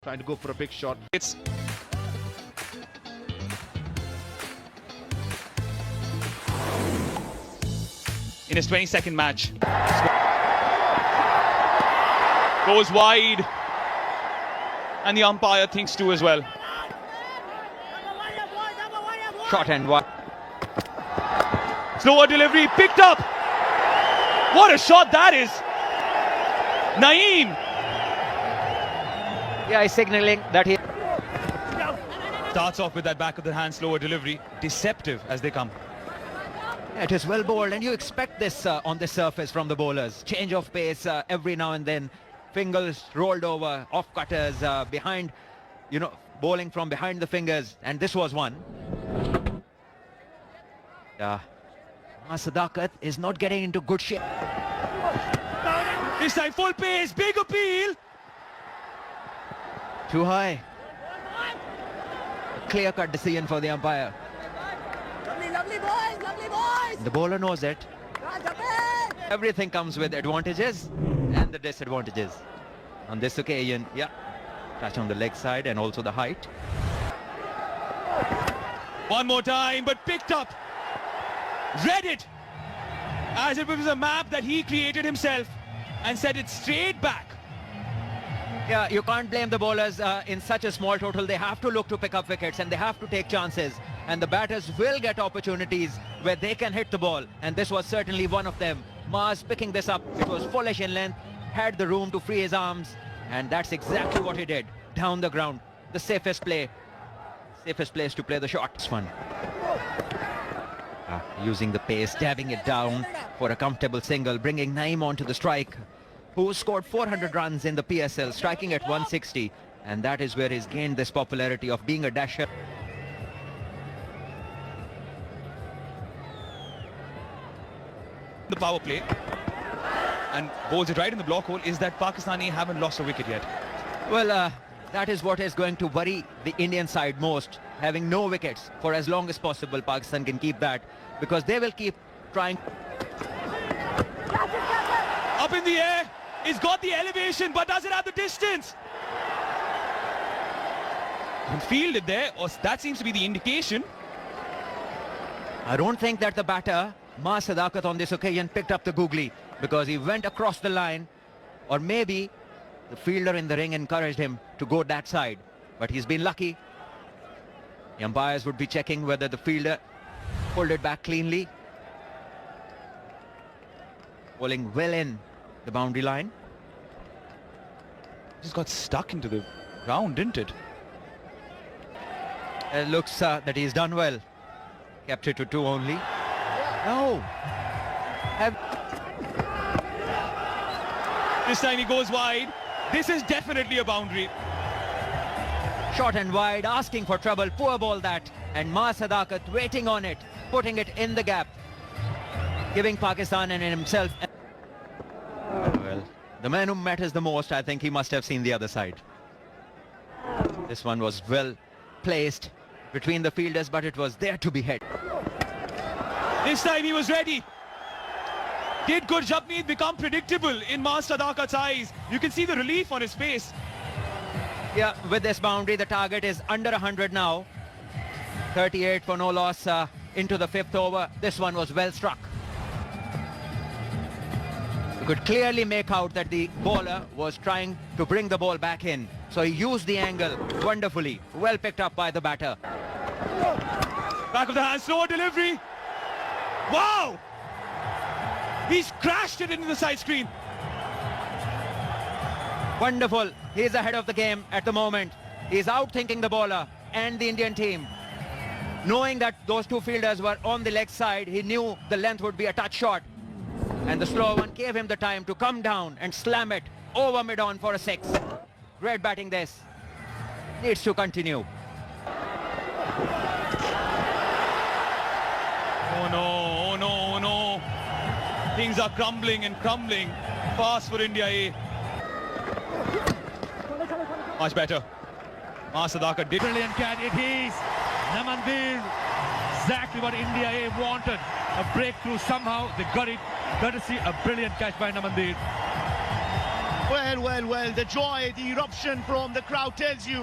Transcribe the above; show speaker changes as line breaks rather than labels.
Trying to go for a big shot.
It's in his 22nd match. Goes wide. And the umpire thinks too as well.
Shot and one.
Slower delivery, picked up. What a shot that is. Naeem.
Yeah, he's signaling that he...
Starts off with that back of the hand slower delivery. Deceptive as they come.
Yeah, it is well bowled, and you expect this on the surface from the bowlers. Change of pace every now and then. Fingers rolled over, off cutters behind, bowling from behind the fingers, and this was one. Sadakat is not getting into good shape.
This time full pace, big appeal.
Too high. A clear-cut decision for the umpire.
Lovely boys, lovely boys.
The bowler knows it. Everything comes with advantages and the disadvantages. On this occasion, touch on the leg side and also the height.
One more time, but picked up. Read it as if it was a map that he created himself and set it straight back.
Yeah, you can't blame the bowlers in such a small total. They have to look to pick up wickets and they have to take chances. And the batters will get opportunities where they can hit the ball. And this was certainly one of them. Mars picking this up. It was fullish in length, had the room to free his arms. And that's exactly what he did. Down the ground. The safest place to play the shot. This one. Using the pace, dabbing it down for a comfortable single, bringing Naeem onto the strike, who scored 400 runs in the PSL, striking at 160, and that is where he's gained this popularity of being a dasher.
The power play and bowls it right in the block hole is that Pakistani haven't lost a wicket yet.
Well, that is what is going to worry the Indian side most. Having no wickets for as long as possible, Pakistan can keep that because they will keep trying.
Up in the air, it's got the elevation but does it have the distance? And fielded there, or that seems to be the indication.
I don't think that the batter, Mas Sadakat, on this occasion picked up the googly because he went across the line, or maybe the fielder in the ring encouraged him to go that side, but he's been lucky. The umpires would be checking whether the fielder pulled it back cleanly. Bowling well in the boundary line.
Just got stuck into the ground, didn't it?
It looks that he's done well. Kept it to 2 only. No.
This time he goes wide. This is definitely a boundary.
Short and wide, asking for trouble. Poor ball that. And Mas Sadakat waiting on it, putting it in the gap, giving Pakistan and himself. Well, the man who matters the most, I think he must have seen the other side. This one was well placed between the fielders, but it was there to be hit.
This time he was ready. Did Gurjapneet become predictable in Mas Sadakat's eyes? You can see the relief on his face.
Yeah, with this boundary, the target is under 100 now. 38 for no loss into the 5th over. This one was well struck. You could clearly make out that the bowler was trying to bring the ball back in. So he used the angle wonderfully. Well picked up by the batter.
Back of the hand, slower delivery. Wow! He's crashed it into the side screen.
Wonderful. He's ahead of the game at the moment. He's outthinking the bowler and the Indian team. Knowing that those two fielders were on the leg side, he knew the length would be a touch short. And the slow one gave him the time to come down and slam it over mid-on for a 6. Great batting this. Needs to continue.
Oh no, oh no, oh no. Things are crumbling and crumbling fast for India A. Much better. Mas Sadakat did.
Brilliant catch. It is Namandir. Exactly what India A wanted. A breakthrough somehow. They got it. Courtesy a brilliant catch by Namandir.
Well, the joy, the eruption from the crowd tells you